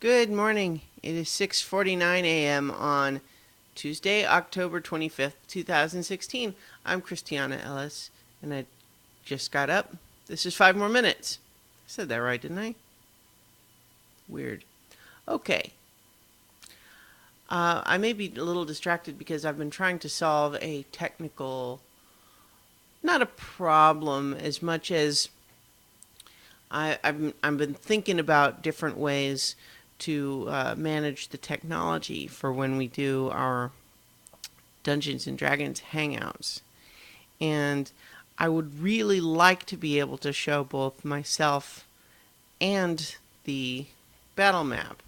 Good morning. It is 6:49 a.m. on Tuesday, October 25th, 2016. I'm Christiana Ellis, and I just got up. This is 5 more minutes. I said that right, didn't I? Weird. Okay. I may be a little distracted because I've been trying to solve a technical, not a problem as much as I've been thinking about different ways to manage the technology for when we do our Dungeons and Dragons hangouts. And I would really like to be able to show both myself and the battle map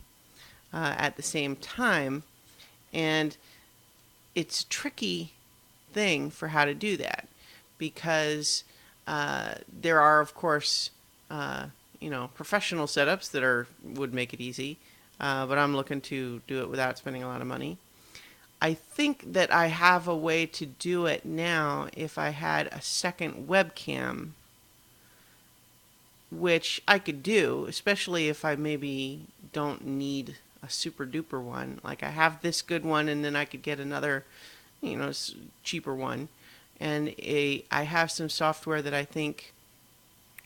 at the same time. And it's a tricky thing for how to do that because there are, of course, professional setups that would make it easy, but I'm looking to do it without spending a lot of money. I think that I have a way to do it now if I had a second webcam, which I could do, especially if I maybe don't need a super duper one. Like I have this good one and then I could get another, cheaper one. And I have some software that I think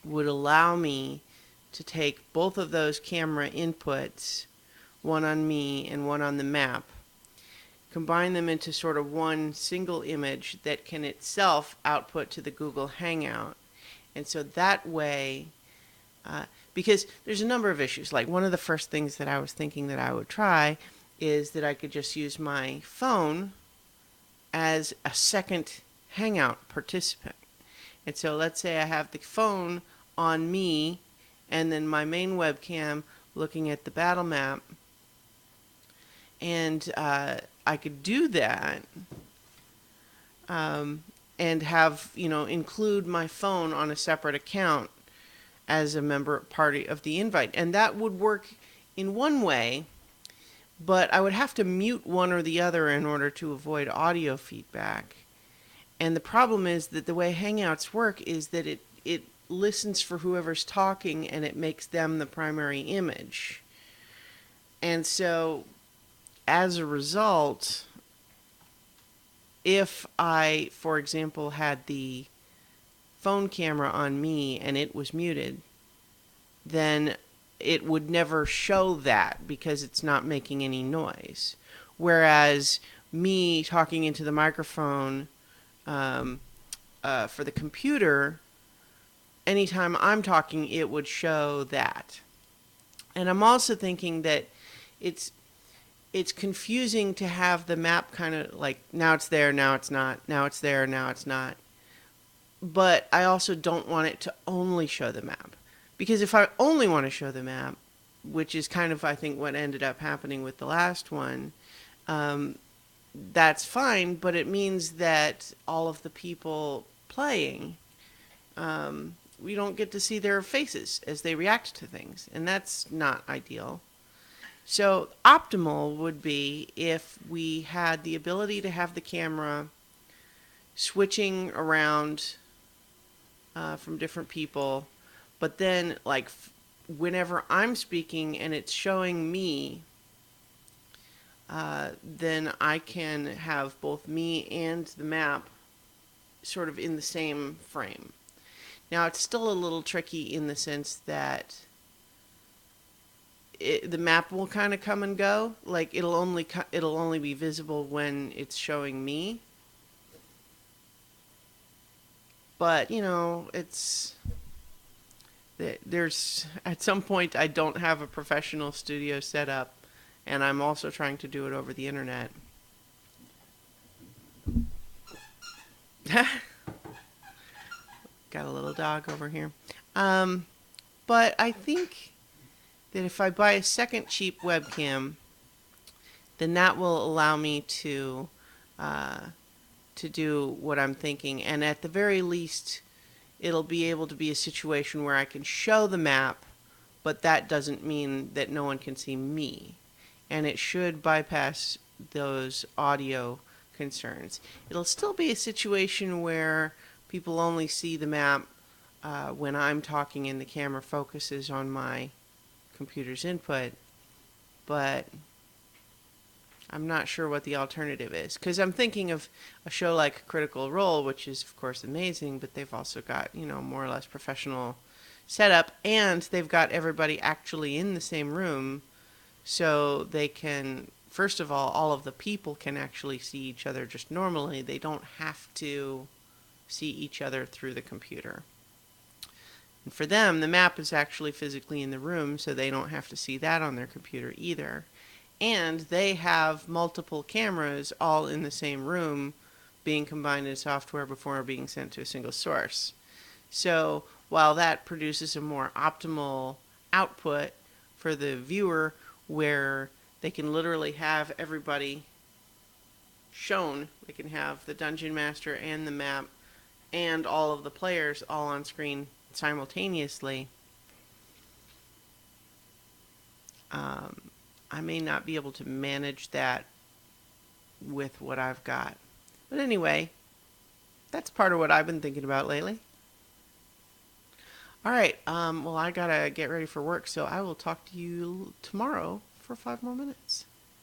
would allow me to take both of those camera inputs, one on me and one on the map, combine them into sort of one single image that can itself output to the Google Hangout. And so that way, because there's a number of issues. Like one of the first things that I was thinking that I would try is that I could just use my phone as a second Hangout participant. And so let's say I have the phone on me and then my main webcam looking at the battle map. And I could do that and have, include my phone on a separate account as a member party of the invite. And that would work in one way, but I would have to mute one or the other in order to avoid audio feedback. And the problem is that the way Hangouts work is that it listens for whoever's talking and it makes them the primary image. And so as a result, if I, for example, had the phone camera on me and it was muted, then it would never show that because it's not making any noise. Whereas me talking into the microphone for the computer, anytime I'm talking, it would show that. And I'm also thinking that it's confusing to have the map kind of like now it's there, now it's not, now it's there, now it's not. But I also don't want it to only show the map. Because if I only want to show the map, which is kind of, I think, what ended up happening with the last one, that's fine, but it means that all of the people playing, we don't get to see their faces as they react to things, and that's not ideal. So optimal would be if we had the ability to have the camera switching around from different people, but then like whenever I'm speaking and it's showing me, then I can have both me and the map sort of in the same frame. Now it's still a little tricky in the sense that the map will kind of come and go. Like it'll only be visible when it's showing me. But there's at some point I don't have a professional studio set up, and I'm also trying to do it over the internet. Got a little dog over here. But I think that if I buy a second cheap webcam, then that will allow me to do what I'm thinking. And at the very least, it'll be able to be a situation where I can show the map, but that doesn't mean that no one can see me. And it should bypass those audio concerns. It'll still be a situation where people only see the map when I'm talking and the camera focuses on my computer's input. but I'm not sure what the alternative is. Because I'm thinking of a show like Critical Role, which is, of course, amazing, but they've also got, more or less professional setup, and they've got everybody actually in the same room, so they can, first of all of the people can actually see each other just normally. They don't have to see each other through the computer. And for them, the map is actually physically in the room, so they don't have to see that on their computer either. And they have multiple cameras all in the same room being combined in software before being sent to a single source. So while that produces a more optimal output for the viewer, where they can literally have everybody shown, they can have the dungeon master and the map and all of the players all on screen simultaneously, I may not be able to manage that with what I've got. But anyway, that's part of what I've been thinking about lately. All right, well, I gotta get ready for work, so I will talk to you tomorrow for 5 more minutes.